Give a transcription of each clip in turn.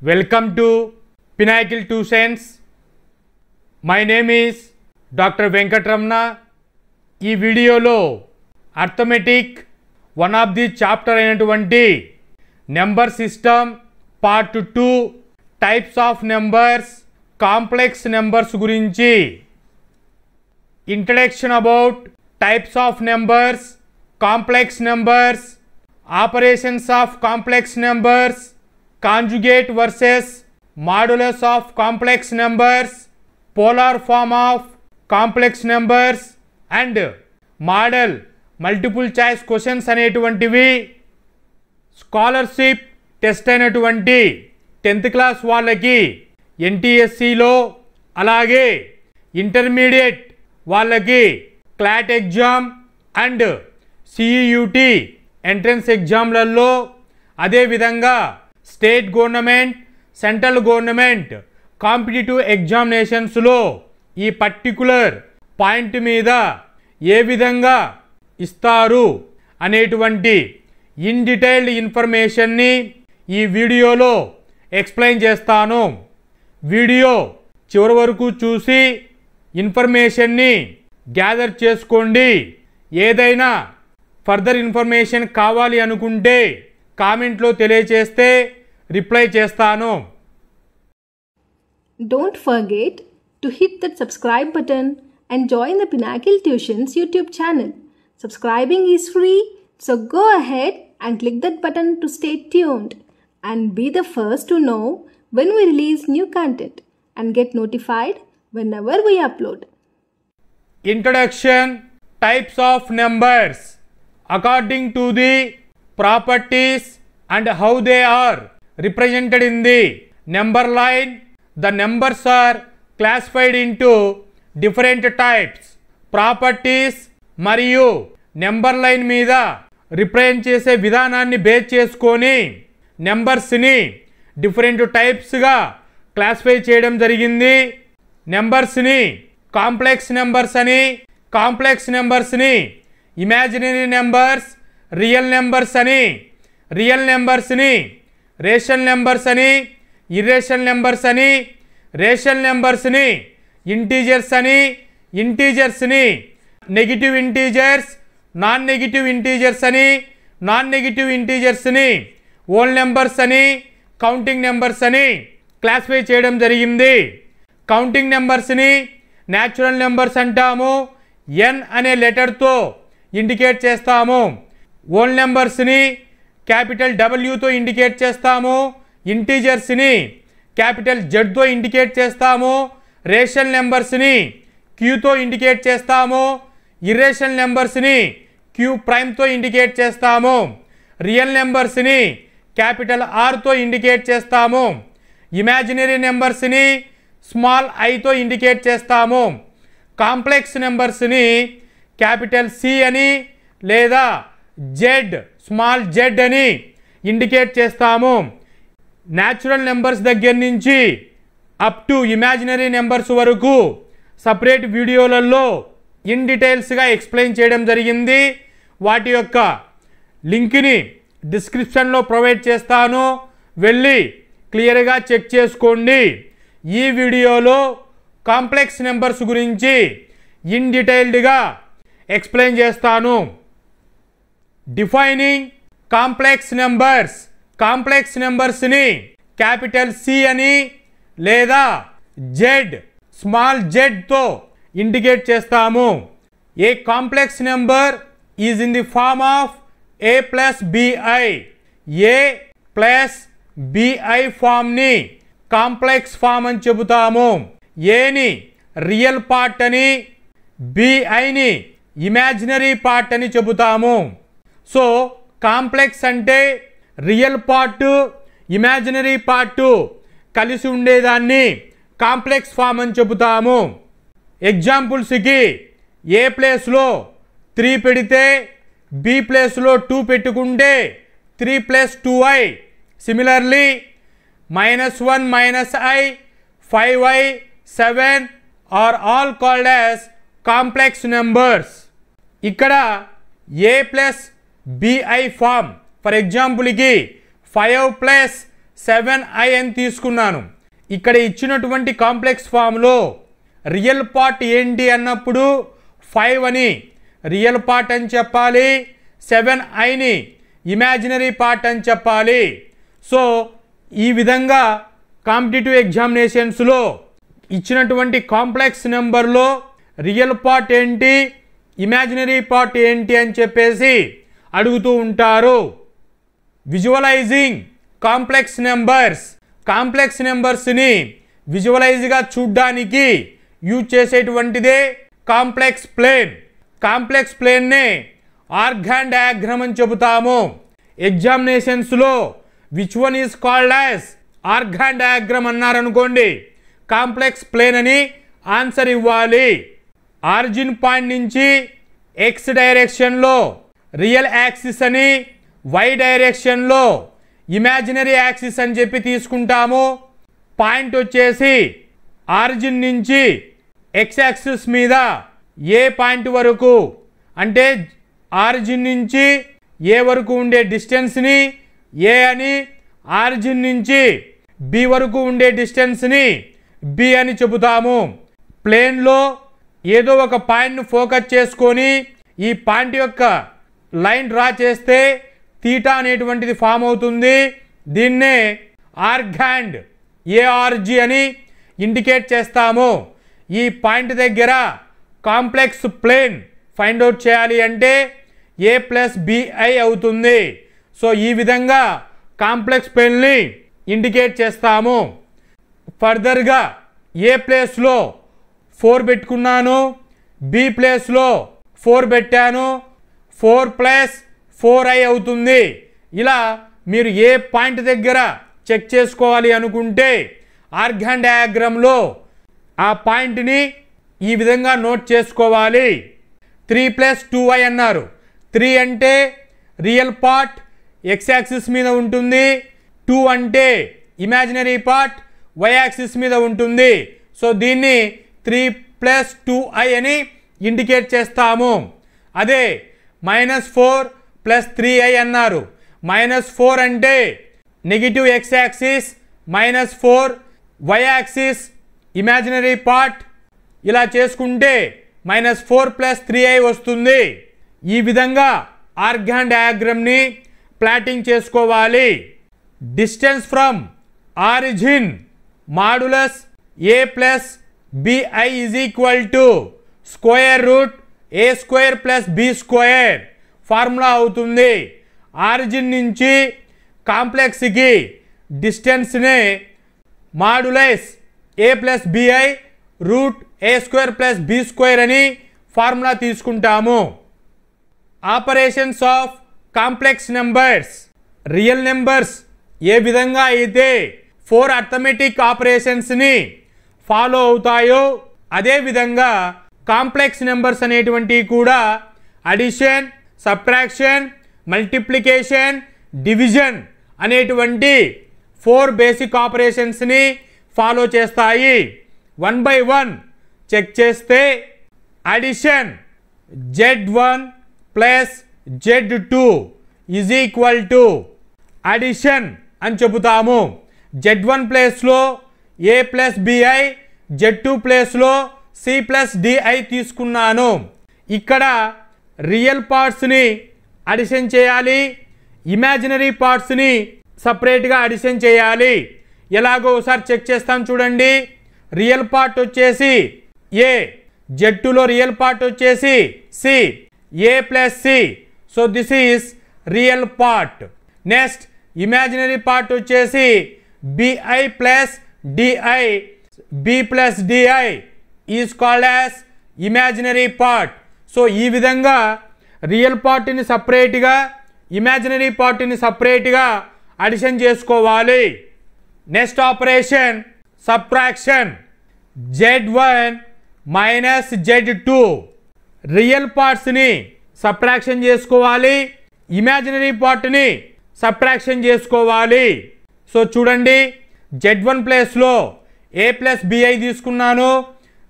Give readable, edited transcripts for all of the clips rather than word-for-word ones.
Welcome to Pinnacle Tuitions. My name is Dr. Venkatramana. ఈ వీడియోలో arithmetic one of the chapter అయినటువంటి number system part 2 types of numbers complex numbers గురించి introduction about types of numbers complex numbers operations of complex numbers conjugate versus modulus of complex numbers polar form of complex numbers and model multiple choice questions అనేటువంటివి scholarship test అయినటువంటి 10th class వాళ్ళకి ఎన్టీఎస్సిలో అలాగే intermediate వాళ్ళకి CLAT exam and CUET entrance ఎగ్జామ్లలో అదేవిధంగా state government central government competitive ఎగ్జామినేషన్స్లో ఈ particular point మీద ఏ విధంగా ఇస్తారు అనేటువంటి ఇన్ డీటెయిల్డ్ ఇన్ఫర్మేషన్ని ఈ వీడియోలో ఎక్స్ప్లెయిన్ చేస్తాను. వీడియో చివరి వరకు చూసి ఇన్ఫర్మేషన్ని గ్యాదర్ చేసుకోండి. ఏదైనా ఫర్దర్ ఇన్ఫర్మేషన్ కావాలి అనుకుంటే కామెంట్లో తెలియచేస్తే రిప్లై చేస్తాను. Don't forget to hit that subscribe button and join the Pinnacle Tuitions YouTube channel. Subscribing is free, so go ahead and click that button to stay tuned and be the first to know when we release new content and get notified whenever we upload. Introduction. Types of numbers. According to the properties and how they are represented in the number line, the numbers are classified into different types. Properties మరియు number line మీద represent చేసే విధానాన్ని base చేసుకొని నెంబర్స్ని different టైప్స్గా classify చేయడం జరిగింది. నెంబర్స్ని complex numbers అని, complex నెంబర్స్ని ఇమాజినరీ నెంబర్స్, రియల్ నెంబర్స్ అని, రియల్ నెంబర్స్ని రేషనల్ నెంబర్స్ అని, ఇర్రేషనల్ నెంబర్స్ అని, రేషనల్ నెంబర్స్ని ఇంటీజర్స్ అని, ఇంటీజర్స్ని negative integers, non negative integers అని, నాన్ నెగిటివ్ ఇంటీజర్స్ని హోల్ నెంబర్స్ అని, కౌంటింగ్ నెంబర్స్ అని క్లాసిఫై చేయడం జరిగింది. కౌంటింగ్ నెంబర్స్ని న్యాచురల్ నెంబర్స్ అంటాము. ఎన్ అనే లెటర్తో ఇండికేట్ చేస్తాము. హోల్ నెంబర్స్ని క్యాపిటల్ డబ్ల్యూతో ఇండికేట్ చేస్తాము. ఇంటీజర్స్ని క్యాపిటల్ జెడ్తో ఇండికేట్ చేస్తాము. రేషనల్ నెంబర్స్ని క్యూతో ఇండికేట్ చేస్తాము. ఇర్రేషనల్ నెంబర్స్ని క్యూ ప్రైమ్తో ఇండికేట్ చేస్తాము. రియల్ నెంబర్స్ని క్యాపిటల్ ఆర్తో ఇండికేట్ చేస్తాము. ఇమాజినరీ నెంబర్స్ని స్మాల్ ఐతో ఇండికేట్ చేస్తాము. కాంప్లెక్స్ నెంబర్స్ని క్యాపిటల్ సి అని లేదా జెడ్ స్మాల్ జెడ్ అని ఇండికేట్ చేస్తాము. న్యాచురల్ నెంబర్స్ దగ్గర నుంచి అప్ టు ఇమాజినరీ నెంబర్స్ వరకు సపరేట్ వీడియోలలో ఇన్ డీటెయిల్స్గా ఎక్స్ప్లెయిన్ చేయడం జరిగింది. వాటి యొక్క లింక్ని డిస్క్రిప్షన్లో ప్రొవైడ్ చేస్తాను, వెళ్ళి క్లియర్గా చెక్ చేసుకోండి. ఈ వీడియోలో కాంప్లెక్స్ నెంబర్స్ గురించి ఇన్ డీటెయిల్డ్గా ఎక్స్ప్లెయిన్ చేస్తాను. Defining complex numbers. కాంప్లెక్స్ నెంబర్స్ని క్యాపిటల్ సి అని లేదా జెడ్ స్మాల్ జెడ్తో ఇండికేట్ చేస్తాము. A complex number is in the form of A plus B I. A plus B I ఫామ్ని కాంప్లెక్స్ ఫామ్ అని చెబుతాము. ఏని రియల్ పార్ట్ అని, బిఐని ఇమాజినరీ పార్ట్ అని చెబుతాము. సో కాంప్లెక్స్ అంటే రియల్ పార్ట్, ఇమాజినరీ పార్ట్ కలిసి ఉండేదాన్ని కాంప్లెక్స్ ఫామ్ అని చెబుతాము. ఎగ్జాంపుల్స్కి ఏ ప్లేస్లో 3 పెడితే బి ప్లేస్లో 2 పెట్టుకుంటే 3 + 2i. Similarly -1 -i 5i 7 are all called as complex numbers. ఇక్కడ A plus BI form for ఎగ్జాంపుల్కి 5 + 7i అని తీసుకున్నాను. ఇక్కడ ఇచ్చినటువంటి కాంప్లెక్స్ ఫామ్లో రియల్ పార్ట్ ఏంటి అన్నప్పుడు 5 అని రియల్ పార్ట్ అని చెప్పాలి, 7iని ఇమాజినరీ పార్ట్ అని చెప్పాలి. సో ఈ విధంగా కాంపిటేటివ్ ఎగ్జామినేషన్స్లో ఇచ్చినటువంటి కాంప్లెక్స్ నెంబర్లో రియల్ పార్ట్ ఏంటి, ఇమాజినరీ పార్ట్ ఏంటి అని చెప్పేసి అడుగుతూ ఉంటారు. విజువలైజింగ్ కాంప్లెక్స్ నెంబర్స్, కాంప్లెక్స్ నెంబర్స్ని విజువలైజ్గా చూడ్డానికి యూజ్ చేసేటువంటిదే కాంప్లెక్స్ ప్లేన్. కాంప్లెక్స్ ప్లేన్నే ఆర్గాన్ డయాగ్రామ్ అని చెబుతాము. ఎగ్జామినేషన్స్లో which one is called as Argand diagram అన్నారనుకోండి, కాంప్లెక్స్ ప్లేన్ అని ఆన్సర్ ఇవ్వాలి. ఆరిజిన్ పాయింట్ నుంచి ఎక్స్ డైరెక్షన్లో రియల్ యాక్సిస్ అని, వై డైరెక్షన్లో ఇమాజినరీ యాక్సిస్ అని చెప్పి తీసుకుంటాము. పాయింట్ వచ్చేసి ఆరిజిన్ నుంచి ఎక్స్ యాక్సిస్ మీద ఏ పాయింట్ వరకు అంటే ఆరిజిన్ నుంచి ఏ వరకు ఉండే డిస్టెన్స్ని ఏ అని, ఆరిజిన్ నుంచి బి వరకు ఉండే డిస్టెన్స్ని బి అని చెబుతాము. ప్లేన్లో ఏదో ఒక పాయింట్ను ఫోకస్ చేసుకొని ఈ పాయింట్ యొక్క లైన్ డ్రా చేస్తే తీటా అనేటువంటిది ఫామ్ అవుతుంది. దీన్నే ఆర్గాండ్ ఏఆర్జి అని ఇండికేట్ చేస్తాము. ఈ పాయింట్ దగ్గర కాంప్లెక్స్ ప్లేన్ ఫైండ్ అవుట్ చేయాలి అంటే ఏ ప్లస్ బిఐ అవుతుంది. సో ఈ విధంగా కాంప్లెక్స్ ప్లేన్ని ఇండికేట్ చేస్తాము. ఫర్దర్గా ఏ ప్లేస్లో 4 పెట్టుకున్నాను, బి ప్లేస్లో 4 పెట్టాను, 4 + 4i అవుతుంది. ఇలా మీరు ఏ పాయింట్ దగ్గర చెక్ చేసుకోవాలి అనుకుంటే ఆర్గాన్ డయాగ్రామ్లో ఆ పాయింట్ని ఈ విధంగా నోట్ చేసుకోవాలి. 3 + 2i అన్నారు. 3 అంటే రియల్ పార్ట్ ఎక్స్ యాక్సిస్ మీద ఉంటుంది, 2 అంటే ఇమాజినరీ పార్ట్ వై యాక్సిస్ మీద ఉంటుంది. సో దీన్ని 3 + 2i అని ఇండికేట్ చేస్తాము. అదే -4 + 3i అన్నారు. -4 అంటే negative X axis, -4 Y axis imaginary part. ఇలా చేసుకుంటే -4 + 3i వస్తుంది. ఈ విధంగా ఆర్గాన్ డయాగ్రామ్ని ప్లాటింగ్ చేసుకోవాలి. Distance from origin modulus A plus B I is equal to √a² + b² formula అవుతుంది. ఆరిజిన్ నుంచి కాంప్లెక్స్కి డిస్టెన్స్నే modulus a + bi √a² + b² అని ఫార్ములా తీసుకుంటాము. Operations of complex numbers, real numbers ఏ విధంగా అయితే 4 అర్థమెటిక్ ఆపరేషన్స్ని ఫాలో అవుతాయో అదేవిధంగా కాంప్లెక్స్ నెంబర్స్ అనేటువంటివి కూడా అడిషన్, సబ్ట్రాక్షన్, మల్టిప్లికేషన్, డివిజన్ అనేటువంటి 4 బేసిక్ ఆపరేషన్స్ని ఫాలో చేస్తాయి. 1 by 1 చెక్ చేస్తే addition z1 + z2 is equal to addition అని చెబుతాము. z1 ప్లేస్లో a + bi, z2 ప్లేస్లో c + di తీసుకున్నాను. ఇక్కడ రియల్ పార్ట్స్ని అడిషన్ చేయాలి, ఇమాజినరీ పార్ట్స్ని సపరేట్గా అడిషన్ చేయాలి. ఎలాగో ఒకసారి చెక్ చేస్తాం చూడండి. రియల్ పార్ట్ వచ్చేసి ఏ, z2లో రియల్ పార్ట్ వచ్చేసి c, a + c. So this is real part. Next imaginary part వచ్చేసి bi + di, b + di is called as imaginary part. So ఈ విధంగా రియల్ పార్ట్ని సపరేట్గా, ఇమాజినరీ పార్ట్ని సపరేట్గా అడిషన్ చేసుకోవాలి. Next operation subtraction. z1 - z2 real పార్ట్స్ని సబ్ట్రాక్షన్ చేసుకోవాలి, ఇమాజినరీ పార్ట్ని సబ్ట్రాక్షన్ చేసుకోవాలి. సో చూడండి, z1 ప్లేస్లో a + bi తీసుకున్నాను,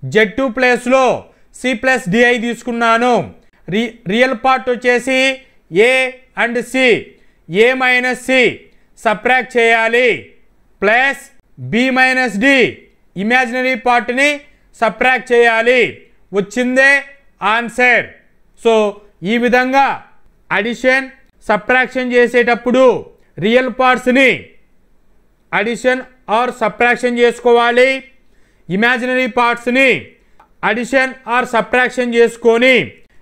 z2 ప్లేస్లో c + di తీసుకున్నాను. రియల్ పార్ట్ వచ్చేసి a and c, a - c subtract చేయాలి. Plus B minus D imaginary పార్ట్ని సబ్ట్రాక్ట్ చేయాలి. వచ్చిందే ఆన్సర్. సో ఈ విధంగా అడిషన్ సబ్ట్రాక్షన్ చేసేటప్పుడు రియల్ పార్ట్స్ని అడిషన్ ఆర్ సబ్ట్రాక్షన్ చేసుకోవాలి. ఇమాజినరీ పార్ట్స్ని అడిషన్ ఆర్ సబ్ట్రాక్షన్ చేసుకొని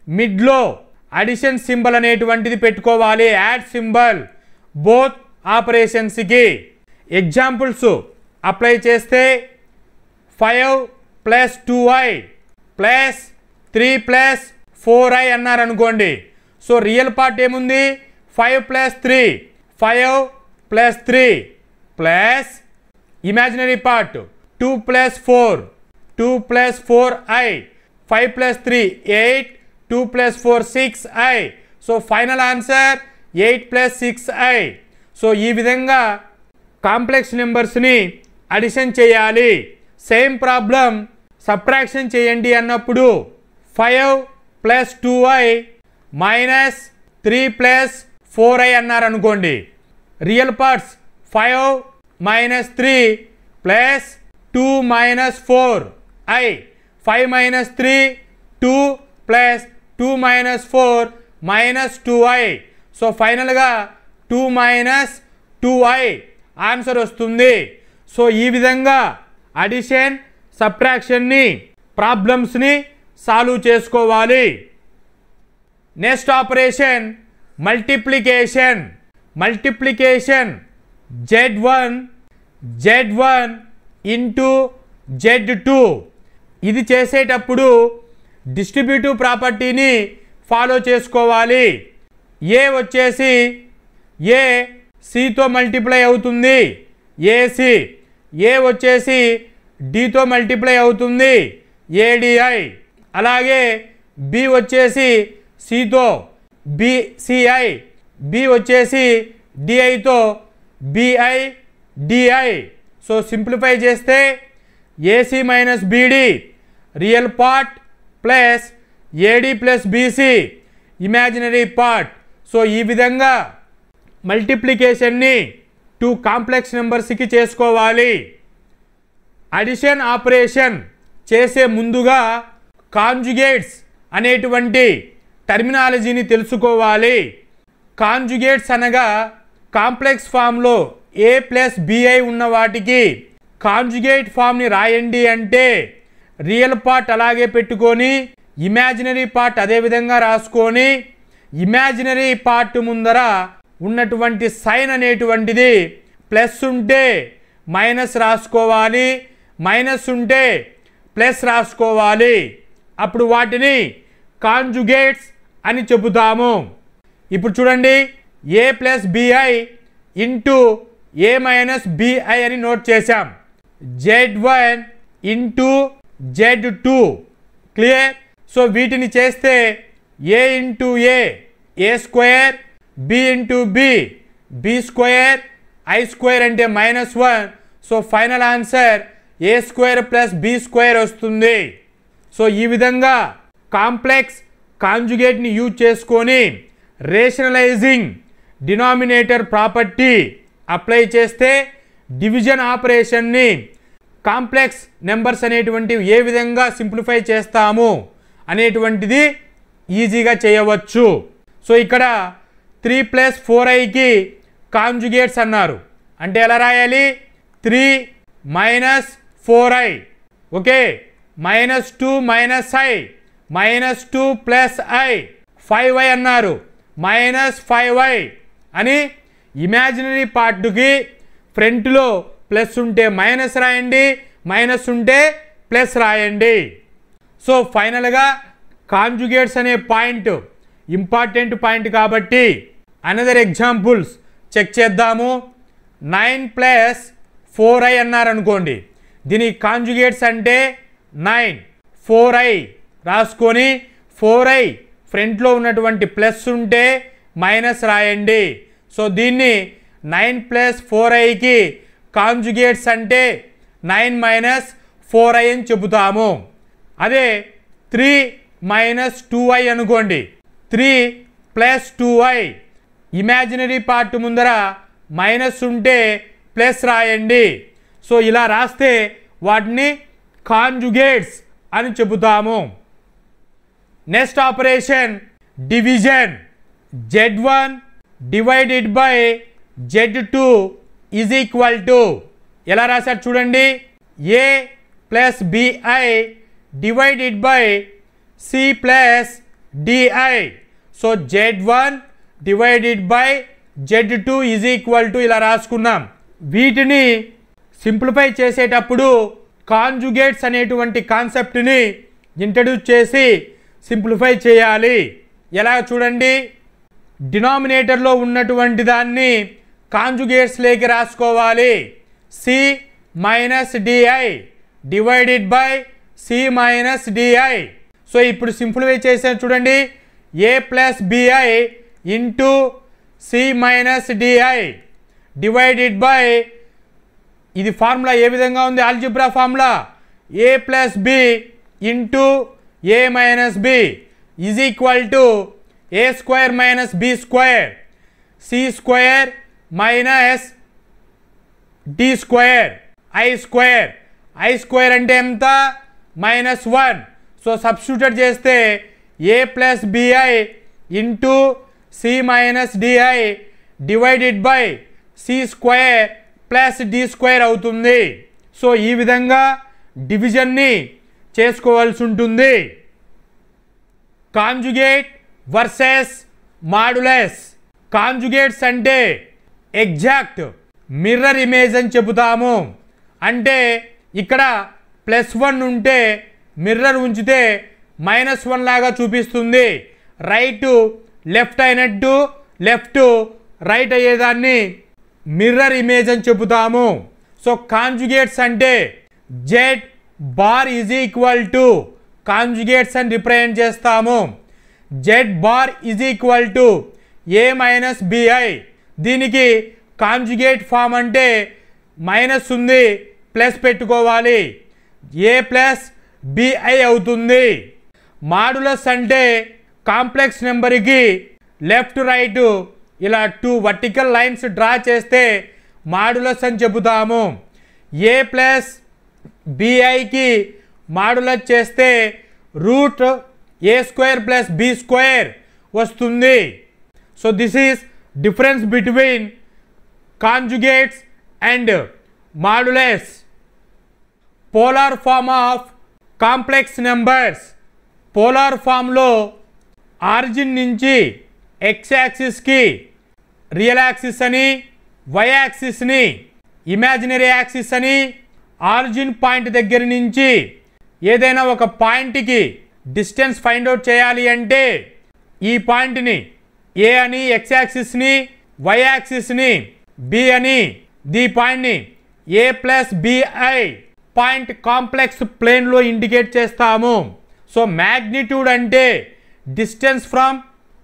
మిడ్లో అడిషన్ సింబల్ అనేటువంటిది పెట్టుకోవాలి. యాడ్ సింబల్ బోత్ ఆపరేషన్స్కి. ఎగ్జాంపుల్స్ అప్లై చేస్తే 5 + 2i ప్లస్ 3 + 4i అన్నారు అనుకోండి. సో రియల్ పార్ట్ ఏముంది? 5 + 3 5 + 3 plus imaginary part 2 + 4 2 + 4i 5 + 3 8 2 + 4 6i. So final answer 8 + 6i. So ఈ విధంగా కాంప్లెక్స్ నెంబర్స్ని అడిషన్ చేయాలి. సేమ్ ప్రాబ్లం సబ్ట్రాక్షన్ చేయండి అన్నప్పుడు 5 + 2i - 3 + 4i అన్నారు అనుకోండి. Real parts 5 - 3 plus 2 - 4i 5 - 3 2 plus 2 - 4 -2i. So ఫైనల్గా 2 - 2i ఆన్సర్ వస్తుంది. సో ఈ విధంగా అడిషన్ సబ్ట్రాక్షన్ని ప్రాబ్లమ్స్ని సాల్వ్ చేసుకోవాలి. Next operation multiplication. Multiplication z1 into z2. ఇది చేసేటప్పుడు డిస్ట్రిబ్యూటివ్ ప్రాపర్టీని ఫాలో చేసుకోవాలి. ఏ వచ్చేసి ఏ సితో మల్టిప్లై అవుతుంది ఏసి. ఏ వచ్చేసి డితో మల్టిప్లై అవుతుంది ఏడిఐ. అలాగే బి వచ్చేసి సితో బిసిఐ. బి వచ్చేసి డిఐతో బిఐ డిఐ. సో సింప్లిఫై చేస్తే A C - B D real part plus A D + B C imaginary part. So ఈ విధంగా మల్టిప్లికేషన్ని 2 కాంప్లెక్స్ నెంబర్స్కి చేసుకోవాలి. అడిషన్ ఆపరేషన్ చేసే ముందుగా కాంజుగేట్స్ అనేటువంటి టర్మినాలజీని తెలుసుకోవాలి. కాంజుగేట్స్ అనగా కాంప్లెక్స్ ఫామ్లో ఏ ప్లస్ బిఐ ఉన్న వాటికి కాంజుగేట్ ఫామ్ని రాయండి అంటే రియల్ పార్ట్ అలాగే పెట్టుకొని ఇమాజినరీ పార్ట్ అదేవిధంగా రాసుకొని ఇమాజినరీ పార్ట్ ముందర ఉన్నటువంటి సైన్ అనేటువంటిది ప్లస్ ఉంటే మైనస్ రాసుకోవాలి, మైనస్ ఉంటే ప్లస్ రాసుకోవాలి. అప్పుడు వాటిని కాంజుగేట్స్ అని చెబుతాము. ఇప్పుడు చూడండి A plus BI into A minus B I అని నోట్ చేశాం. z1 into z2 clear. So వీటిని చేస్తే A into A square, B into B square, I square అంటే -1. So final answer A square plus B square వస్తుంది. So ఈ విధంగా complex కాంజుగేట్ని use చేసుకొని రేషనలైజింగ్ డినామినేటర్ ప్రాపర్టీ అప్లై చేస్తే డివిజన్ ఆపరేషన్ని కాంప్లెక్స్ నెంబర్స్ అనేటువంటివి ఏ విధంగా సింప్లిఫై చేస్తాము అనేటువంటిది ఈజీగా చేయవచ్చు. సో ఇక్కడ 3 + 4iకి కాంజుగేట్స్ అన్నారు అంటే ఎలా రాయాలి? 3 - 4i okay, -2 - i -2 + i 5i అన్నారు -5i అని ఇమాజినరీ పార్ట్కి ఫ్రంట్లో ప్లస్ ఉంటే మైనస్ రాయండి, మైనస్ ఉంటే ప్లస్ రాయండి. సో ఫైనల్గా కాంజుగేట్స్ అనే పాయింట్ ఇంపార్టెంట్ పాయింట్ కాబట్టి అనదర్ ఎగ్జాంపుల్స్ చెక్ చేద్దాము. 9 + 4i అన్నారు అనుకోండి. దీని కాంజుగేట్స్ అంటే 9 4i రాసుకొని 4i ఫ్రంట్లో ఉన్నటువంటి ప్లస్ ఉంటే మైనస్ రాయండి. సో దీన్ని 9 + 4iకి కాంజుగేట్స్ అంటే 9 - 4i అని చెబుతాము. అదే 3 - 2i అనుకోండి. 3 + 2i ఇమాజినరీ పార్ట్ ముందర మైనస్ ఉంటే ప్లస్ రాయండి. సో ఇలా రాస్తే వాటిని కాంజుగేట్స్ అని చెబుతాము. Next operation division. Z1 divided by Z2 is equal to ఎలా రాశారు చూడండి, A plus BI divided by C plus DI. So Z1 divided by Z2 is equal to ఇలా రాసుకున్నాం. వీటిని సింప్లిఫై చేసేటప్పుడు కాంజుగేట్స్ అనేటువంటి కాన్సెప్ట్ని ఇంట్రడ్యూస్ చేసి సింప్లిఫై చేయాలి. ఎలా చూడండి, డినామినేటర్లో ఉన్నటువంటి దాన్ని కాంజుగేట్స్ లేకి రాసుకోవాలి. C minus DI divided by C minus DI. So ఇప్పుడు సింప్లిఫై చేసాను చూడండి, A plus BI into C minus DI divided by, ఇది ఫార్ములా ఏ విధంగా ఉంది, algebra formula, A plus B into A minus B is equal to A square minus B square C square minus D square I square. I square అంటే ఎంత, -1. So substitute చేస్తే A plus BI into C minus DI divided by C square plus D square అవుతుంది. So ఈ విధంగా డివిజన్ని చేసుకోవాల్సి ఉంటుంది. Conjugate versus modulus. కాంజుగేట్స్ అంటే exact mirror image అని చెబుతాము. అంటే ఇక్కడ +1 ఉంటే మిర్రర్ ఉంచితే -1 లాగా చూపిస్తుంది. రైట్ లెఫ్ట్ అయినట్టు లెఫ్ట్ రైట్ అయ్యేదాన్ని మిర్రర్ ఇమేజ్ అని చెబుతాము. సో కాంజుగేట్స్ అంటే Z bar is equal to కాంజుగేట్స్ అని రిప్రజెంట్ చేస్తాము. Z bar is equal to A minus BI. దీనికి కాంజుగేట్ ఫామ్ అంటే మైనస్ ఉంది, ప్లస్ పెట్టుకోవాలి, A ప్లస్ BI అవుతుంది. మాడ్యులస్ అంటే కాంప్లెక్స్ నెంబర్కి లెఫ్ట్ రైట్ ఇలా 2 వర్టికల్ లైన్స్ డ్రా చేస్తే మాడ్యులస్ అని చెబుతాము. A ప్లస్ BIకి మాడ్యులస్ చేస్తే route A square plus B square వస్తుంది. So this is difference between conjugates and modulus. Polar form of complex numbers. Polar ఫామ్లో origin నుంచి X యాక్సిస్కి real axis అని, Y యాక్సిస్ని ఇమాజినరీ యాక్సిస్ అని, ఆరిజిన్ పాయింట్ దగ్గర నుంచి ఏదైనా ఒక పాయింట్కి డిస్టెన్స్ ఫైండ్ అవుట్ చేయాలి అంటే ఈ పాయింట్ని A అని X యాక్సిస్ని, Y యాక్సిస్ని B అని, ది పాయింట్ని A plus BI point complex ప్లేన్లో ఇండికేట్ చేస్తాము. సో మ్యాగ్నిట్యూడ్ అంటే డిస్టెన్స్ ఫ్రమ్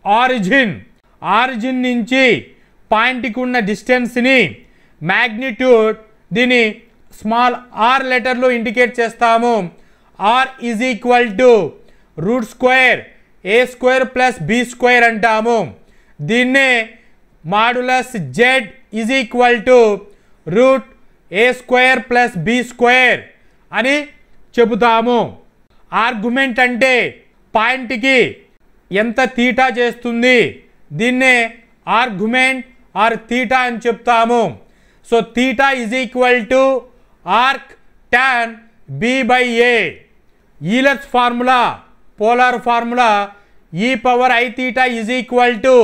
ఆరిజిన్, ఆరిజిన్ నుంచి పాయింట్కి ఉన్న డిస్టెన్స్ని మ్యాగ్నిట్యూడ్, దీని స్మాల్ r లెటర్లో ఇండికేట్ చేస్తాము. R is equal to root square A square plus B square అంటాము. దీన్నే modulus Z is equal to root A square plus B square అని చెబుతాము. ఆర్గ్యుమెంట్ అంటే పాయింట్కి ఎంత తీటా చేస్తుంది, దీన్నే ఆర్గ్యుమెంట్ ఆర్ తీటా అని చెప్తాము. So theta is equal to arc tan B by A. Euler's formula, polar formula e power I theta is equal to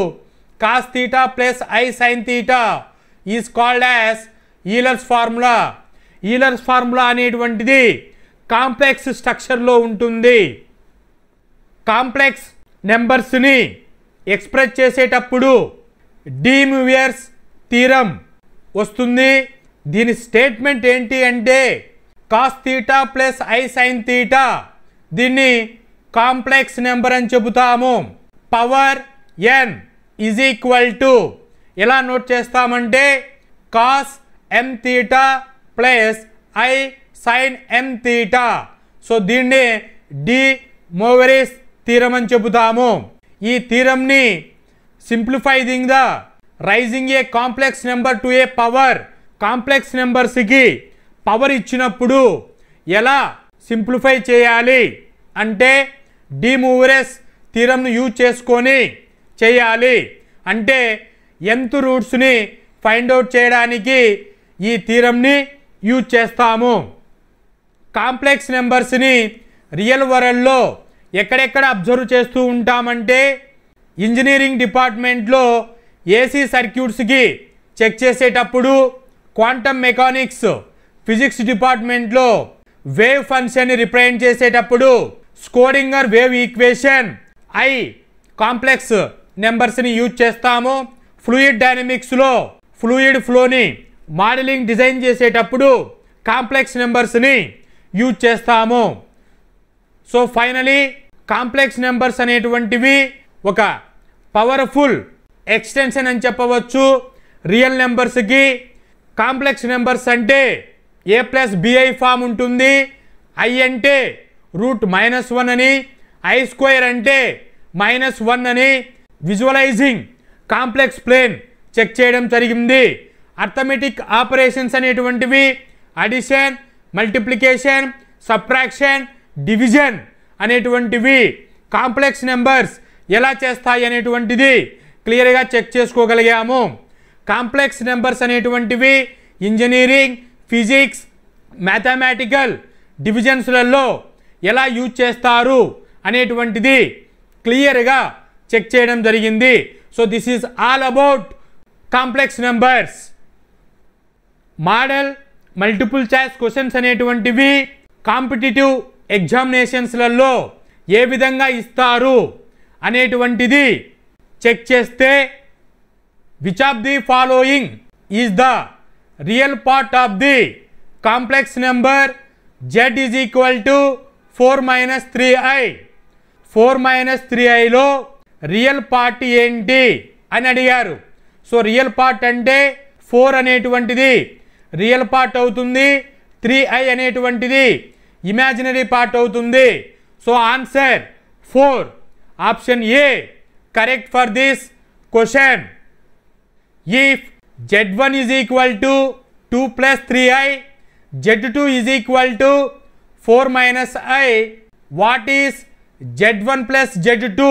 cos theta plus I sine theta is called as Euler's formula. Euler's formula అనేటువంటిది complex స్ట్రక్చర్లో ఉంటుంది. Complex నెంబర్స్ని express చేసేటప్పుడు de Moivre's theorem వస్తుంది. దీని statement ఏంటి అంటే cos theta plus I sine theta, దీన్ని కాంప్లెక్స్ నెంబర్ అని చెబుతాము. Power n is equal to ఎలా నోట్ చేస్తామంటే cos m theta plus I sine m theta. So దీన్ని డి మోవెరిస్ థీరం అని చెబుతాము. ఈ థీరంని simplifying the raising a complex number to a power complex నెంబర్స్కి పవర్ ఇచ్చినప్పుడు ఎలా సింప్లిఫై చేయాలి అంటే డి మూవరెస్ థీరంను యూజ్ చేసుకొని చేయాలి. అంటే nth రూట్స్ని ఫైండ్ అవుట్ చేయడానికి ఈ థీరంని యూజ్ చేస్తాము. కాంప్లెక్స్ నెంబర్స్ని రియల్ వరల్డ్లో ఎక్కడెక్కడ అబ్జర్వ్ చేస్తూ ఉంటామంటే ఇంజనీరింగ్ డిపార్ట్మెంట్లో ఏసీ సర్క్యూట్స్కి చెక్ చేసేటప్పుడు, క్వాంటమ్ మెకానిక్స్ ఫిజిక్స్ డిపార్ట్మెంట్లో వేవ్ ఫంక్షన్ని రిప్రజెంట్ చేసేటప్పుడు, స్కోడింగర్ వేవ్ ఈక్వేషన్ ఐ కాంప్లెక్స్ నెంబర్స్ని యూజ్ చేస్తాము. ఫ్లూయిడ్ డైనమిక్స్లో ఫ్లూయిడ్ ఫ్లోని మోడలింగ్ డిజైన్ చేసేటప్పుడు కాంప్లెక్స్ నెంబర్స్ని యూజ్ చేస్తాము. సో ఫైనలీ కాంప్లెక్స్ నెంబర్స్ అనేటువంటివి ఒక పవర్ఫుల్ ఎక్స్టెన్షన్ అని చెప్పవచ్చు రియల్ నెంబర్స్కి. కాంప్లెక్స్ నెంబర్స్ అంటే ఏ ప్లస్ బిఐ ఫామ్ ఉంటుంది. ఐ అంటే √-1 అని, ఐ స్క్వేర్ అంటే -1 అని విజువలైజింగ్ కాంప్లెక్స్ ప్లేన్ చెక్ చేయడం జరిగింది. అర్థమెటిక్ ఆపరేషన్స్ అనేటువంటివి అడిషన్, మల్టిప్లికేషన్, సబ్ట్రాక్షన్, డివిజన్ అనేటువంటివి కాంప్లెక్స్ నెంబర్స్ ఎలా చేస్తాయి అనేటువంటిది క్లియర్గా చెక్ చేసుకోగలిగాము. కాంప్లెక్స్ నెంబర్స్ అనేటువంటివి ఇంజనీరింగ్, ఫిజిక్స్, మ్యాథమెటికల్ డివిజన్స్లలో ఎలా యూజ్ చేస్తారు అనేటువంటిది క్లియర్గా చెక్ చేయడం జరిగింది. So this is all about complex numbers. Model multiple choice questions అనేటువంటివి కాంపిటిటివ్ ఎగ్జామినేషన్స్లలో ఏ విధంగా ఇస్తారు అనేటువంటిది చెక్ చేస్తే which of the following is the real part of the complex number z is equal to 4 - 3i. 4 - 3iలో real part ఏంటి అని అడిగారు. So real part అంటే 4 అనేటువంటిది రియల్ పార్ట్ అవుతుంది, 3i అనేటువంటిది ఇమాజినరీ పార్ట్ అవుతుంది. So answer 4 option A correct for this question. If z1 is equal to 2 + 3i, z2 is equal to 4 - i, what is z1 + z2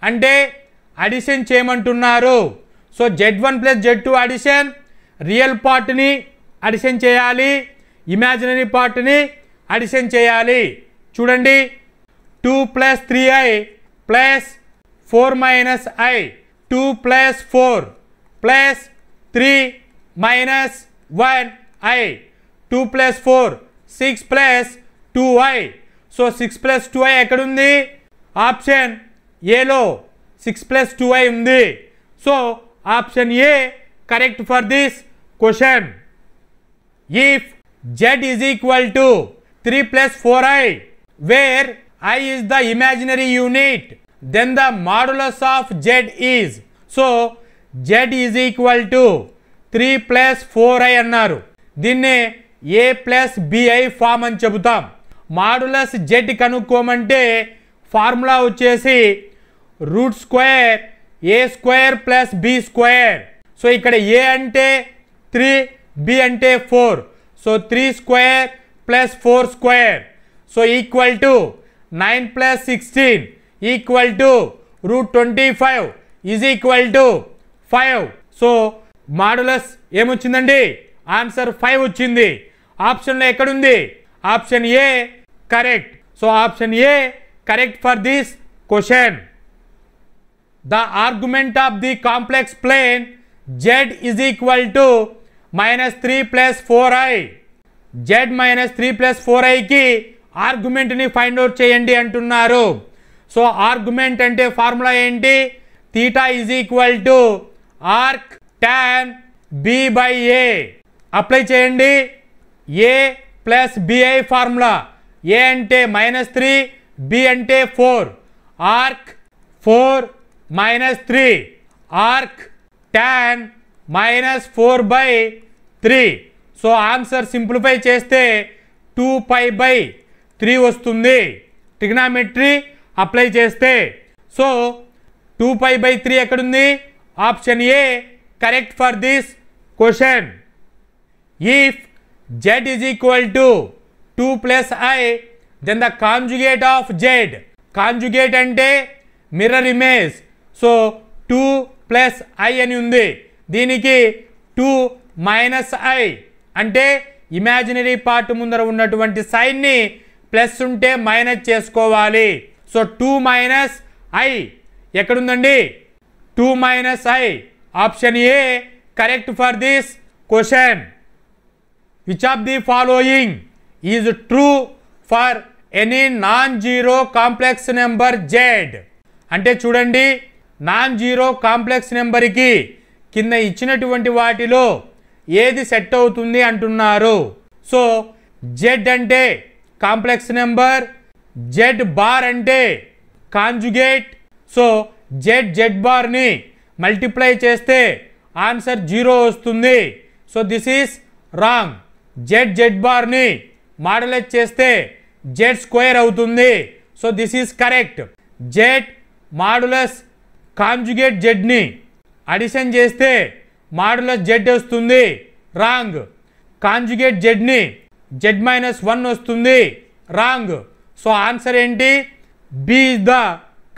అంటే addition చేయమంటున్నారు. So z1 + z2 addition, real పార్ట్ని addition చేయాలి, imaginary పార్ట్ని addition చేయాలి. చూడండి 2 + 3i + 4 - i, 2 + 4 + 3 - 1i, 2 + 4 6 + 2i. So 6 + 2i ఎక్కడుంది? Option ఏలో 6 + 2i ఉంది. So option A correct for this question. If z is equal to 3 + 4i, where i is the imaginary unit, then the modulus of z is. So z is equal to 3 + 4i అన్నారు. దీన్నే a + bi form అని చెబుతాం. Modulus z కనుక్కోమంటే formula వచ్చేసి √2a² + b². So ఇక్కడ a అంటే 3, b అంటే 4. So 3² + 4². So equal to 9 + 16 equal to √25 is equal to 5. So modulus ఏమొచ్చిందండి? Answer 5 వచ్చింది. ఆప్షన్లో ఎక్కడుంది? Option A correct. So option A correct for this question. The argument of the complex plane z is equal to -3 + 4i. z -3 + 4i కి ఆర్గ్యుమెంట్ని find out చేయండి అంటున్నారు. So argument అంటే formula ఏంటి? θ is equal to arc tan b/a. Apply చేయండి. a + bi formula. a అంటే -3, b అంటే 4. Arc 4 - 3, arc tan -4/3. So answer simplify చేస్తే 2π/3 వస్తుంది. ట్రిగ్నామెట్రీ అప్లై చేస్తే. సో 2π/3 ఎక్కడుంది? Option A correct for this question. If z is equal to 2 plus I, then the conjugate of z, conjugate అంటే mirror image, so 2 plus I అని ఉంది, దీనికి 2 minus I అంటే imaginary part ముందర ఉన్నటువంటి సైన్ని ప్లస్ ఉంటే మైనస్ చేసుకోవాలి. సో 2 మైనస్ ఐ ఎక్కడుందండి? 2 minus I option A correct for this question. Which of the following is true for any non zero complex number Z? అంటే చూడండి, నాన్ జీరో కాంప్లెక్స్ నెంబర్కి కింద ఇచ్చినటువంటి వాటిలో ఏది సెట్ అవుతుంది అంటున్నారు. సో జెడ్ అంటే కాంప్లెక్స్ నెంబర్, జెడ్ బార్ అంటే కాంజుగేట్. సో జెడ్ బార్ని మల్టిప్లై చేస్తే ఆన్సర్ 0 వస్తుంది. So this is wrong. Z బార్ని మాడ్యులస్ చేస్తే జెడ్ స్క్వేర్ అవుతుంది. So this is correct. Z modulus conjugate జెడ్ని అడిషన్ చేస్తే మాడ్యులస్ జెడ్ వస్తుంది, రాంగ్. కాంజుగేట్ జెడ్ని z-1 వస్తుంది, రాంగ్. సో ఆన్సర్ ఏంటి? B is the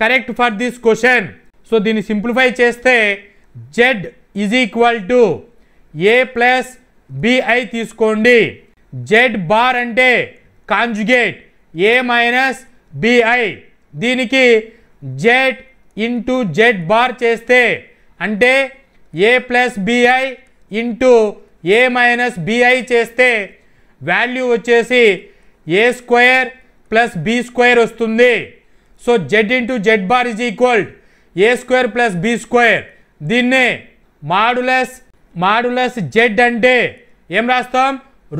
correct for this question. So దీన్ని సింప్లిఫై చేస్తే Z is equal to A plus b i తీసుకోండి. Z bar అంటే కాంజుగేట్ ఏ మైనస్ బిఐ, దీనికి జెడ్ ఇంటూ జెడ్ బార్ చేస్తే అంటే a plus BI into A minus b i చేస్తే value వచ్చేసి a square plus B square వస్తుంది. So z into z bar is equal a square plus B square. దీన్నే modulus z అంటే ఏం రాస్తాం?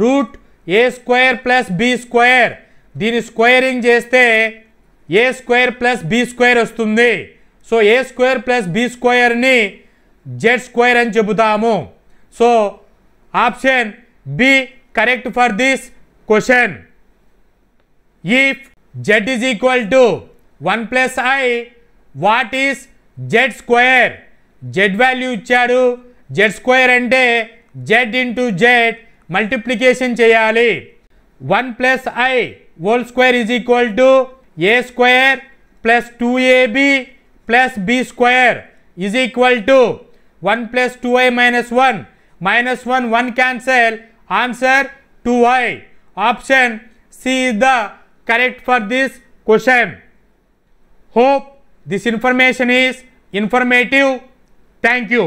Root a square plus B square. దీన్ని squaring చేస్తే a square plus B square వస్తుంది. So a square plus B స్క్వేర్ని z square అని చెబుతాము. So option B correct for this question. If z is equal to 1 plus i, what is z square? Z value ఇచ్చాడు, z square అంటే z into z multiplication చేయాలి. 1 plus i whole square is equal to a square plus 2ab plus B square is equal to 1 plus 2i minus 1 minus 1 cancel, answer 2i. Option C is the correct for this question. Hope this information is informative. Thank you.